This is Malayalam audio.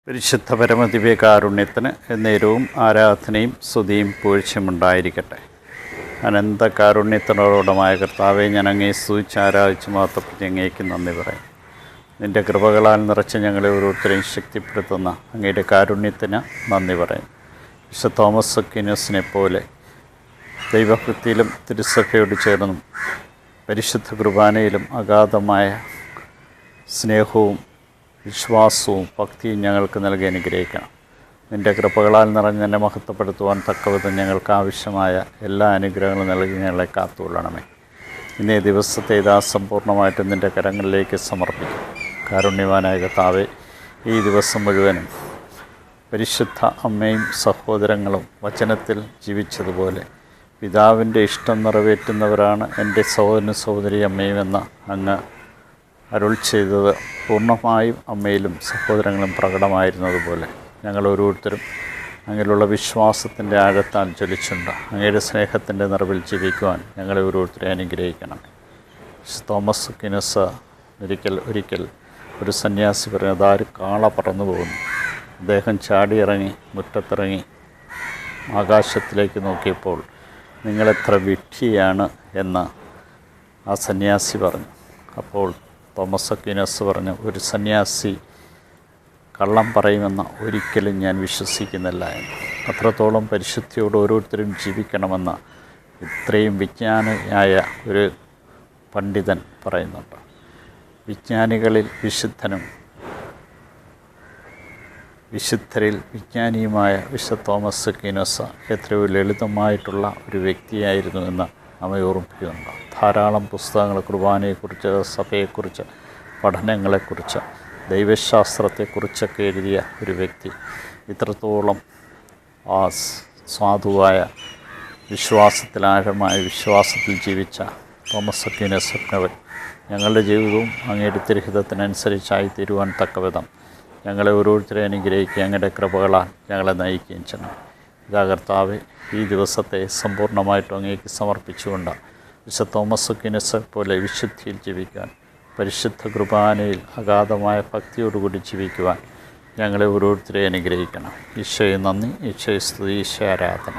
പരിശുദ്ധ പരമദിവ്യകാരുണ്യത്തിന് എന്നേരവും ആരാധനയും സ്തുതിയും പുകഴ്ചയും ഉണ്ടായിരിക്കട്ടെ. അനന്ത കാരുണ്യത്തിനോടമായ കർത്താവെ, ഞാൻ അങ്ങേ സ്തുതിച്ച് ആരാധിച്ച് മാത്രം അങ്ങേക്ക് നന്ദി പറയും. നിൻ്റെ കൃപകളാൽ നിറച്ച് ഞങ്ങളെ ഓരോരുത്തരെയും ശക്തിപ്പെടുത്തുന്ന അങ്ങയുടെ കാരുണ്യത്തിന് നന്ദി പറയും. വിശുദ്ധ തോമസ് അക്വീനാസിനെ പോലെ ദൈവഭക്തിയിലും തിരുസഭയോട് ചേർന്നും പരിശുദ്ധ കുർബാനയിലും അഗാധമായ സ്നേഹവും വിശ്വാസവും ഭക്തിയും ഞങ്ങൾക്ക് നൽകി അനുഗ്രഹിക്കണം. നിൻ്റെ കൃപകളാൽ നിറഞ്ഞ് എന്നെ മഹത്വപ്പെടുത്തുവാൻ തക്കവിധം ഞങ്ങൾക്ക് ആവശ്യമായ എല്ലാ അനുഗ്രഹങ്ങളും നൽകി ഞങ്ങളെ കാത്തുകൊള്ളണമേ. ഇന്നേ ദിവസത്തെ ഇതാ സമ്പൂർണ്ണമായിട്ടും നിൻ്റെ കരങ്ങളിലേക്ക് സമർപ്പിക്കും. കാരുണ്യവാനായ കർത്താവേ, ഈ ദിവസം മുഴുവനും പരിശുദ്ധ അമ്മയും സഹോദരങ്ങളും വചനത്തിൽ ജീവിച്ചതുപോലെ പിതാവിൻ്റെ ഇഷ്ടം നിറവേറ്റുന്നവരാണ് എൻ്റെ സഹോദരനും സഹോദരി അമ്മയും എന്ന അങ്ങ് അരുൾ ചെയ്തത് പൂർണ്ണമായും അമ്മയിലും സഹോദരങ്ങളും പ്രകടമായിരുന്നതുപോലെ ഞങ്ങൾ ഓരോരുത്തരും അങ്ങനെയുള്ള വിശ്വാസത്തിൻ്റെ ആഴത്താൽ ജ്വലിച്ചുണ്ട് അങ്ങയുടെ സ്നേഹത്തിൻ്റെ നിറവിൽ ജീവിക്കുവാൻ ഞങ്ങളെ ഓരോരുത്തരെ അനുഗ്രഹിക്കണം. തോമസ് അക്വീനാസ് ഒരിക്കൽ ഒരു സന്യാസി പറഞ്ഞു, അതാര് കാള പറന്നു പോകുന്നു. അദ്ദേഹം ചാടിയിറങ്ങി മുറ്റത്തിറങ്ങി ആകാശത്തിലേക്ക് നോക്കിയപ്പോൾ നിങ്ങളെത്ര വിഡ്ഢിയാണ് എന്ന് ആ സന്യാസി പറഞ്ഞു. അപ്പോൾ തോമസ് അക്വീനാസ് പറഞ്ഞു, ഒരു സന്യാസി കള്ളം പറയുമെന്ന് ഒരിക്കലും ഞാൻ വിശ്വസിക്കുന്നില്ല എന്ന്. അത്രത്തോളം പരിശുദ്ധിയോട് ഓരോരുത്തരും ജീവിക്കണമെന്ന് ഇത്രയും വിജ്ഞാനിയായ ഒരു പണ്ഡിതൻ പറയുന്നുണ്ട്. വിജ്ഞാനികളിൽ വിശുദ്ധനും വിശുദ്ധരിൽ വിജ്ഞാനിയുമായ വിശുദ്ധ തോമസ് അക്വീനാസ് എത്രയോ ലളിതമായിട്ടുള്ള ഒരു വ്യക്തിയായിരുന്നു എന്ന് നമ്മെ ഓർമ്മിപ്പിക്കുന്നുണ്ട്. ധാരാളം പുസ്തകങ്ങൾ കുർബാനയെക്കുറിച്ച്, സഭയെക്കുറിച്ച്, പഠനങ്ങളെക്കുറിച്ച്, ദൈവശാസ്ത്രത്തെക്കുറിച്ചൊക്കെ എഴുതിയ ഒരു വ്യക്തി. ഇത്രത്തോളം സാധുവായ വിശ്വാസത്തിലാഴമായ വിശ്വാസത്തിൽ ജീവിച്ച തോമസ് അക്വീനാസ് ഞങ്ങളുടെ ജീവിതവും അങ്ങയുടെ തിരുഹിതത്തിനനുസരിച്ചായി തീരുവാൻ തക്കവിധം ഞങ്ങളെ ഓരോരുത്തരെ അനുഗ്രഹിക്കുകയും അങ്ങയുടെ കൃപകളാൽ ഞങ്ങളെ നയിക്കുകയും ചെയ്യണം. ഇതാ കർത്താവെ, ഈ ദിവസത്തെ സമ്പൂർണ്ണമായിട്ടും അങ്ങേക്ക് സമർപ്പിച്ചുകൊണ്ട് വിശുദ്ധ തോമസ് അക്വീനാസ് പോലെ വിശുദ്ധിയിൽ ജീവിക്കാൻ, പരിശുദ്ധ കുർബാനയിൽ അഗാധമായ ഭക്തിയോടുകൂടി ജീവിക്കുവാൻ ഞങ്ങളെ ഓരോരുത്തരെ അനുഗ്രഹിക്കണം. ഈശോയെ നന്ദി, ഈശോയെ സ്തുതി, ഈശോ ആരാധന.